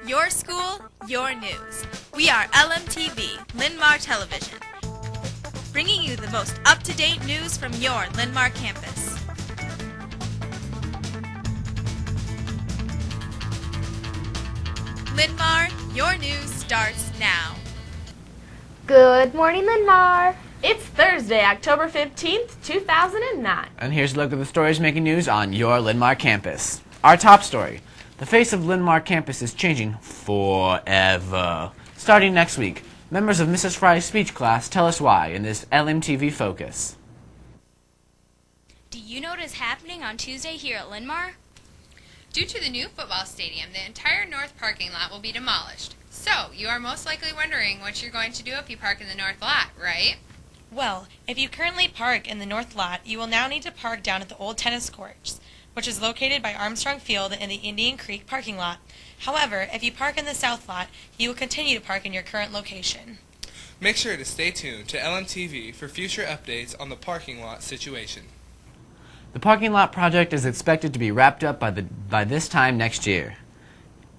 Your school, your news. We are LMTV, Linn-Mar Television, bringing you the most up-to-date news from your Linn-Mar campus. Linn-Mar, your news starts now. Good morning, Linn-Mar. It's Thursday, October 15th, 2009. And here's a look at the stories making news on your Linn-Mar campus. Our top story. The face of Linn-Mar campus is changing forever. Starting next week, members of Mrs. Fry's speech class tell us why in this LMTV Focus. Do you know what is happening on Tuesday here at Linn-Mar? Due to the new football stadium, the entire north parking lot will be demolished. So, you are most likely wondering what you're going to do if you park in the north lot, right? Well, if you currently park in the north lot, you will now need to park down at the old tennis courts, which is located by Armstrong Field in the Indian Creek parking lot. However, if you park in the south lot, you will continue to park in your current location. Make sure to stay tuned to LMTV for future updates on the parking lot situation. The parking lot project is expected to be wrapped up by this time next year.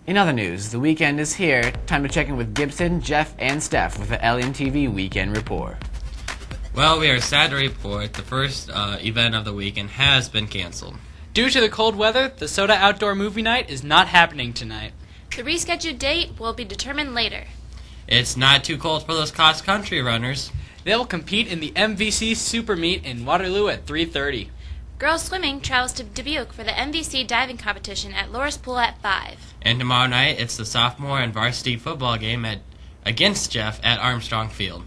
In other news, the weekend is here. Time to check in with Gibson, Jeff, and Steph with the LMTV Weekend Report. Well, we are sad to report the first event of the weekend has been canceled. Due to the cold weather, the Soda Outdoor Movie Night is not happening tonight. The rescheduled date will be determined later. It's not too cold for those cross-country runners. They will compete in the MVC Super Meet in Waterloo at 3:30. Girls swimming travels to Dubuque for the MVC diving competition at Loris Pool at 5. And tomorrow night, it's the sophomore and varsity football game against Jeff at Armstrong Field.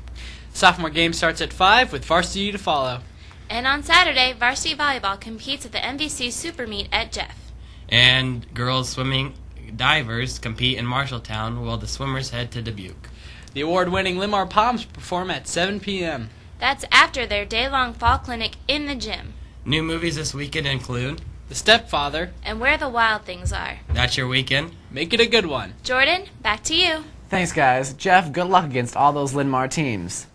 Sophomore game starts at 5 with varsity to follow. And on Saturday, varsity volleyball competes at the MVC Super Meet at Jeff. And girls swimming divers compete in Marshalltown while the swimmers head to Dubuque. The award-winning Linn-Mar Palms perform at 7 p.m. That's after their day-long fall clinic in the gym. New movies this weekend include The Stepfather and Where the Wild Things Are. That's your weekend. Make it a good one. Jordan, back to you. Thanks, guys. Jeff, good luck against all those Linn-Mar teams.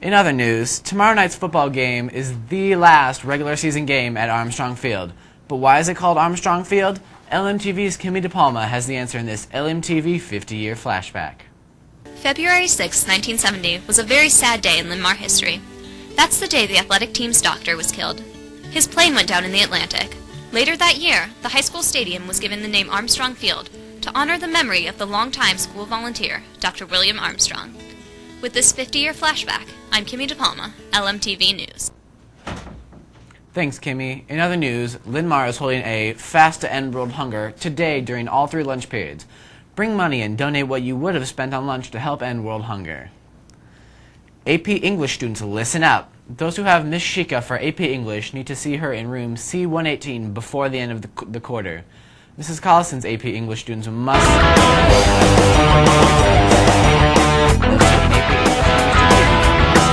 In other news, tomorrow night's football game is the last regular season game at Armstrong Field. But why is it called Armstrong Field? LMTV's Kimmy DePalma has the answer in this LMTV 50-year flashback. February 6, 1970 was a very sad day in Linn-Mar history. That's the day the athletic team's doctor was killed. His plane went down in the Atlantic. Later that year, the high school stadium was given the name Armstrong Field to honor the memory of the longtime school volunteer, Dr. William Armstrong. With this 50-year flashback, I'm Kimmy DePalma, LMTV News. Thanks, Kimmy. In other news, Linn-Mar is holding a Fast to End World Hunger today during all 3 lunch periods. Bring money and donate what you would have spent on lunch to help end world hunger. AP English students, listen up. Those who have Miss Shika for AP English need to see her in room C118 before the end of the quarter. Mrs. Collison's AP English students must...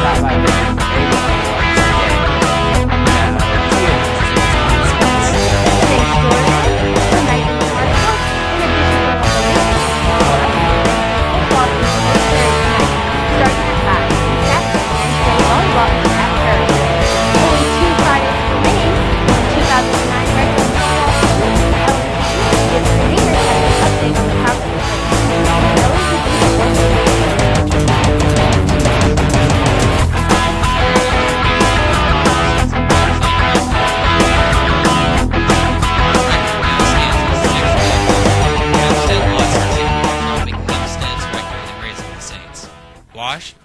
stop by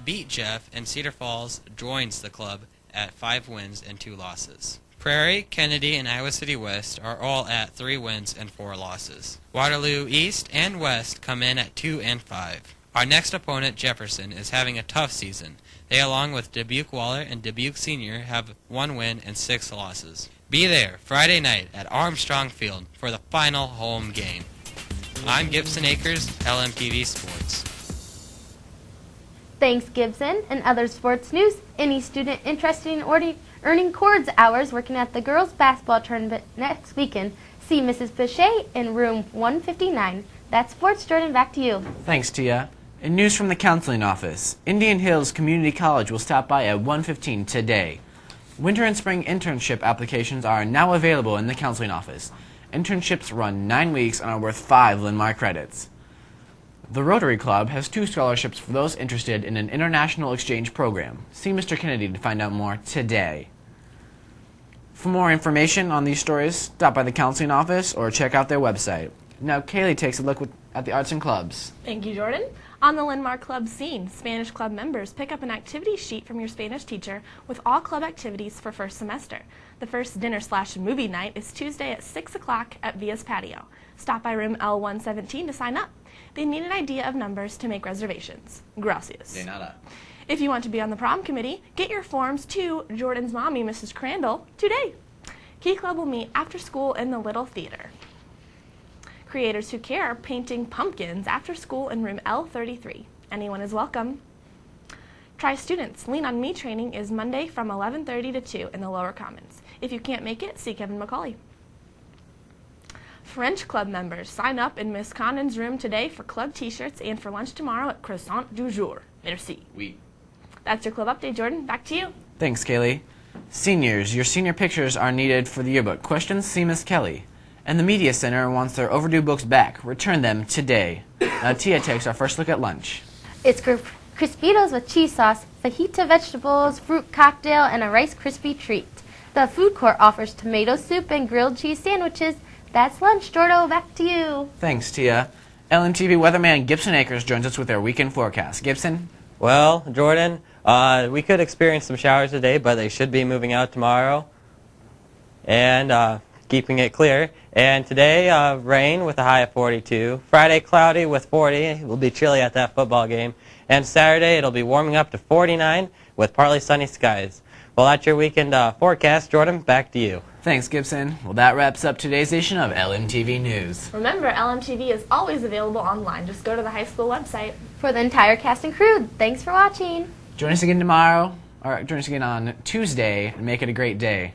beat Jeff, and Cedar Falls joins the club at 5 wins and 2 losses. Prairie, Kennedy, and Iowa City West are all at 3 wins and 4 losses. Waterloo East and West come in at 2 and 5. Our next opponent, Jefferson, is having a tough season. They, along with Dubuque Waller and Dubuque Senior, have 1 win and 6 losses. Be there Friday night at Armstrong Field for the final home game. I'm Gibson Akers, LMTV Sports. Thanks, Gibson. And other sports news, any student interested in earning Chords hours working at the girls' basketball tournament next weekend, see Mrs. Boucher in room 159. That's sports. Jordan, back to you. Thanks, Tia. In news from the counseling office, Indian Hills Community College will stop by at 1:15 today. Winter and spring internship applications are now available in the counseling office. Internships run 9 weeks and are worth 5 Linn-Mar credits. The Rotary Club has 2 scholarships for those interested in an international exchange program. See Mr. Kennedy to find out more today. For more information on these stories, stop by the counseling office or check out their website. Now Kaylee takes a look at the arts and clubs. Thank you, Jordan. On the Linn-Mar Club scene, Spanish Club members pick up an activity sheet from your Spanish teacher with all club activities for first semester. The first dinner/movie night is Tuesday at 6 o'clock at Via's Patio. Stop by room L117 to sign up. They need an idea of numbers to make reservations. Gracias. De nada. If you want to be on the prom committee, get your forms to Jordan's mommy, Mrs. Crandall, today. Key Club will meet after school in the Little Theater. Creators Who Care are painting pumpkins after school in room L33. Anyone is welcome. Try Students. Lean on Me training is Monday from 11:30 to 2 in the Lower Commons. If you can't make it, see Kevin McCauley. French Club members, sign up in Miss Condon's room today for club t-shirts and for lunch tomorrow at Croissant du Jour. Merci. Oui. That's your club update, Jordan. Back to you. Thanks, Kaylee. Seniors, your senior pictures are needed for the yearbook. Questions? See Miss Kelly. And the Media Center wants their overdue books back. Return them today. Now Tia takes our first look at lunch. It's Crispitos with cheese sauce, fajita vegetables, fruit cocktail, and a Rice Krispie treat. The food court offers tomato soup and grilled cheese sandwiches. That's lunch, Jordo. Back to you. Thanks, Tia. LMTV weatherman Gibson Akers joins us with their weekend forecast. Gibson? Well, Jordan, we could experience some showers today, but they should be moving out tomorrow and keeping it clear. And today, rain with a high of 42. Friday, cloudy with 40. It will be chilly at that football game. And Saturday, it'll be warming up to 49 with partly sunny skies. Well, that's your weekend forecast. Jordan, back to you. Thanks, Gibson. Well, that wraps up today's edition of LMTV News. Remember, LMTV is always available online. Just go to the high school website. For the entire cast and crew, thanks for watching. Join us again tomorrow, or join us again on Tuesday, and make it a great day.